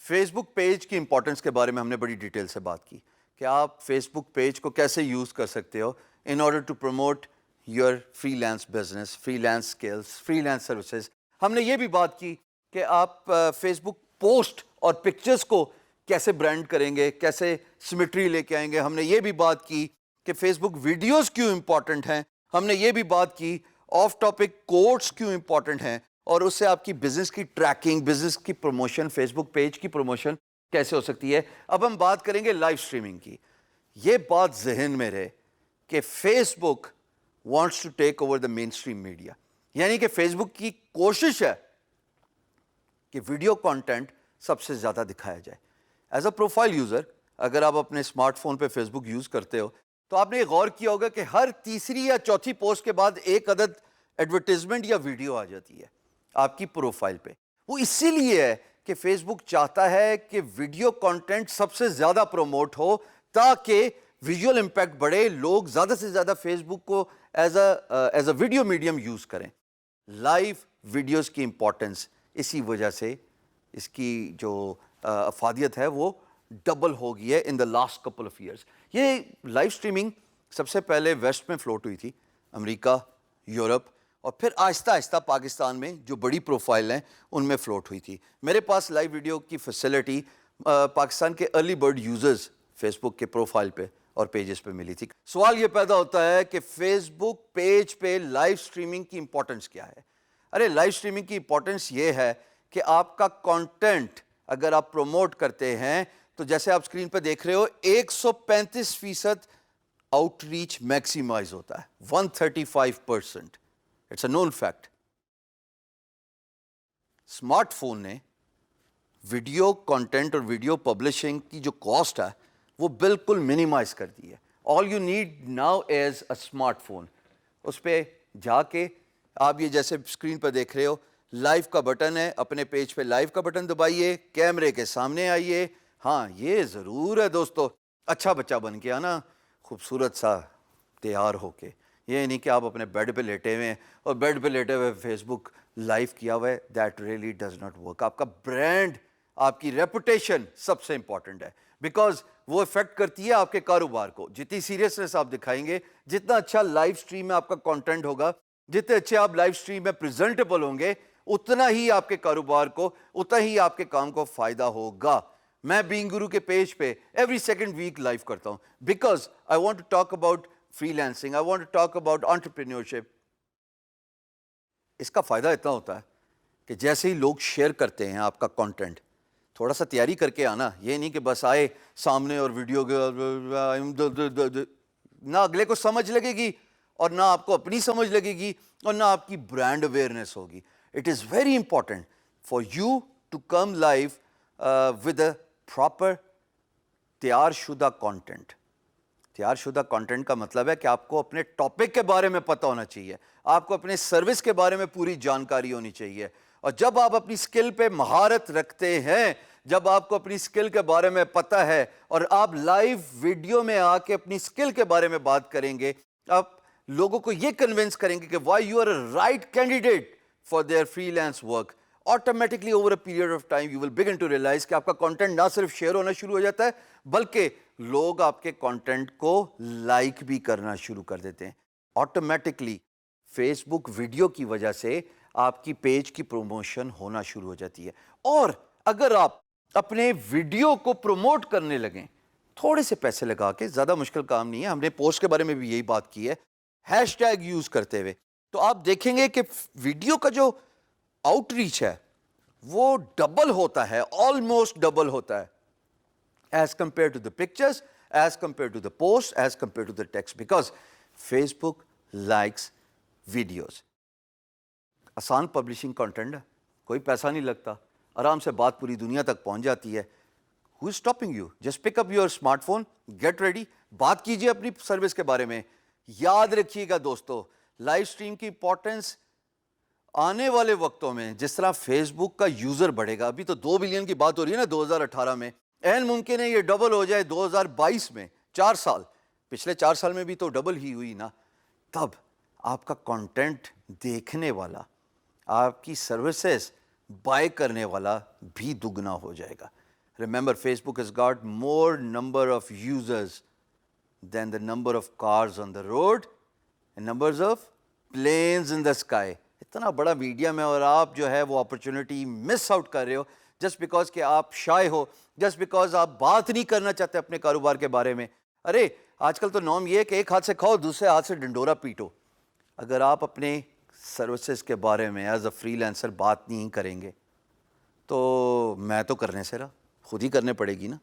Face بک page کی importance کے بارے میں ہم نے بڑی ڈیٹیل سے بات کی کہ آپ فیس بک پیج کو کیسے یوز کر سکتے ہو in order to promote your freelance business, freelance skills, freelance services. ہم نے یہ بھی بات کی کہ آپ فیس بک پوسٹ اور پکچرز کو کیسے برانڈ کریں گے، کیسے سمیٹری لے کے آئیں گے. ہم نے یہ بھی بات کی کہ فیس بک ویڈیوز کیوں امپورٹنٹ ہیں. ہم نے یہ بھی بات کی آف ٹاپک کوٹس کیوں امپورٹنٹ ہیں اور اس سے آپ کی بزنس کی ٹریکنگ، بزنس کی پروموشن، فیس بک پیج کی پروموشن کیسے ہو سکتی ہے. اب ہم بات کریں گے لائیو اسٹریمنگ کی. یہ بات ذہن میں رہے کہ Facebook wants to take over the mainstream media, یعنی کہ فیس بک کی کوشش ہے کہ ویڈیو کانٹینٹ سب سے زیادہ دکھایا جائے. ایز اے پروفائل یوزر اگر آپ اپنے اسمارٹ فون پہ فیس بک یوز کرتے ہو تو آپ نے یہ غور کیا ہوگا کہ ہر تیسری یا چوتھی پوسٹ کے بعد ایک عدد ایڈورٹیزمنٹ یا ویڈیو آ جاتی ہے آپ کی پروفائل پہ. وہ اسی لیے ہے کہ فیس بک چاہتا ہے کہ ویڈیو کانٹینٹ سب سے زیادہ پروموٹ ہو تاکہ ویژول امپیکٹ بڑھے، لوگ زیادہ سے زیادہ فیس بک کو as a video medium use کریں. لائیو ویڈیوز کی امپورٹنس اسی وجہ سے اس کی جو افادیت ہے وہ ڈبل ہو گئی ہے in the last couple of years. یہ لائیو اسٹریمنگ سب سے پہلے ویسٹ میں فلوٹ ہوئی تھی، امریکہ، یورپ، اور پھر آہستہ آہستہ پاکستان میں جو بڑی پروفائل ہیں ان میں فلوٹ ہوئی تھی. میرے پاس لائیو ویڈیو کی فیسلٹی پاکستان کے ارلی برڈ یوزرز فیس بک کے پروفائل پہ اور پیجز پہ ملی تھی. سوال یہ پیدا ہوتا ہے کہ فیس بک پیج پہ لائیو اسٹریمنگ کی امپورٹنس کیا ہے؟ ارے لائیو اسٹریمنگ کی امپورٹنس یہ ہے کہ آپ کا کانٹینٹ اگر آپ پروموٹ کرتے ہیں تو جیسے آپ اسکرین پہ دیکھ رہے ہو 135% آؤٹ ریچ میکسیمائز ہوتا ہے، 135%. It's a known fact. Smartphone نے ویڈیو کانٹینٹ اور ویڈیو پبلشنگ کی جو کاسٹ ہے وہ بالکل منیمائز کر دی ہے. All you need now is a smart phone. اس پہ جا کے آپ یہ جیسے اسکرین پہ دیکھ رہے ہو لائیو کا بٹن ہے، اپنے پیج پہ لائیو کا بٹن دبائیے، کیمرے کے سامنے آئیے. ہاں یہ ضرور ہے دوستو، اچھا بچہ بن کے آنا، خوبصورت سا تیار ہو کے. یہ نہیں کہ آپ اپنے بیڈ پہ لیٹے ہوئے ہیں اور بیڈ پہ لیٹے ہوئے فیس بک لائیو کیا ہوا ہے. That really does not work. آپ کا برانڈ، آپ کی ریپوٹیشن سب سے امپورٹنٹ ہے، بیکاز وہ افیکٹ کرتی ہے آپ کے کاروبار کو. جتنی سیریسنس آپ دکھائیں گے، جتنا اچھا لائیو اسٹریم میں آپ کا کانٹینٹ ہوگا، جتنے اچھے آپ لائیو اسٹریم میں پریزنٹیبل ہوں گے، اتنا ہی آپ کے کاروبار کو، اتنا ہی آپ کے کام کو فائدہ ہوگا. میں بینگ گرو کے پیج پہ ایوری سیکنڈ ویک لائیو کرتا ہوں because I want to talk about freelancing, I want to talk about entrepreneurship. اس کا فائدہ اتنا ہوتا ہے کہ جیسے ہی لوگ شیئر کرتے ہیں آپ کا کانٹینٹ، تھوڑا سا تیاری کر کے آنا. یہ نہیں کہ بس آئے سامنے اور ویڈیو نہ اگلے کو سمجھ لگے گی اور نہ آپ کو اپنی سمجھ لگے گی اور نہ آپ کی برانڈ اویئرنیس ہوگی. It is very important for you to come live with a proper تیار شدہ کانٹینٹ. تیار شدہ کانٹینٹ کا مطلب ہے کہ آپ کو اپنے ٹاپک کے بارے میں پتہ ہونا چاہیے، آپ کو اپنے سروس کے بارے میں پوری جانکاری ہونی چاہیے. اور جب آپ اپنی سکل پہ مہارت رکھتے ہیں، جب آپ کو اپنی سکل کے بارے میں پتہ ہے اور آپ لائیو ویڈیو میں آ کے اپنی سکل کے بارے میں بات کریں گے، آپ لوگوں کو یہ کنونس کریں گے کہ why you are a right candidate for their freelance work. Automatically over a period of time you will begin to realise کہ آپ کا کانٹینٹ نہ صرف شیئر ہونا شروع ہو جاتا ہے بلکہ لوگ آپ کے کانٹینٹ کو لائک بھی کرنا شروع کر دیتے ہیں. آٹومیٹکلی فیس بک ویڈیو کی وجہ سے آپ کی پیج کی پروموشن ہونا شروع ہو جاتی ہے. اور اگر آپ اپنے ویڈیو کو پروموٹ کرنے لگیں تھوڑے سے پیسے لگا کے، زیادہ مشکل کام نہیں ہے، ہم نے پوسٹ کے بارے میں بھی یہی بات کی ہے، ہیش ٹیگ یوز کرتے ہوئے، تو آپ دیکھیں گے کہ ویڈیو کا جو آؤٹ ریچ ہے وہ ڈبل ہوتا ہے، آلموسٹ ڈبل ہوتا ہے as compared to the pictures, as compared to the posts, as compared to the text, because Facebook likes videos. آسان پبلشنگ کانٹینٹ ہے، کوئی پیسہ نہیں لگتا، آرام سے بات پوری دنیا تک پہنچ جاتی ہے. Who is stopping you? Just pick up your smartphone, get ready, بات کیجئے اپنی سروس کے بارے میں. یاد رکھیے گا دوستو، لائیو اسٹریم کی امپورٹنس آنے والے وقتوں میں جس طرح فیس بک کا یوزر بڑھے گا. ابھی تو 2 بلین کی بات ہو رہی ہے نا 2018 میں، این ممکن ہے یہ ڈبل ہو جائے 2022 میں. 4 سال، پچھلے 4 سال میں بھی تو ڈبل ہی ہوئی نا. تب آپ کا کانٹینٹ دیکھنے والا، آپ کی سروسز بائی کرنے والا بھی دگنا ہو جائے گا. Remember, Facebook has got more number of users than the number of cars on the road and numbers of planes in the sky. اتنا بڑا میڈیم ہے اور آپ جو ہے وہ اپرچونٹی مس آؤٹ کر رہے ہو جسٹ بیکاز کہ آپ شائے ہو, جسٹ بیکاز آپ بات نہیں کرنا چاہتے اپنے کاروبار کے بارے میں. ارے آج کل تو نام یہ ہے کہ ایک ہاتھ سے کھاؤ دوسرے ہاتھ سے ڈنڈورا پیٹو. اگر آپ اپنے سروسز کے بارے میں ایز اے فری لینسر بات نہیں کریں گے تو میں تو کرنے سے رہا, خود ہی کرنے پڑے گی نا.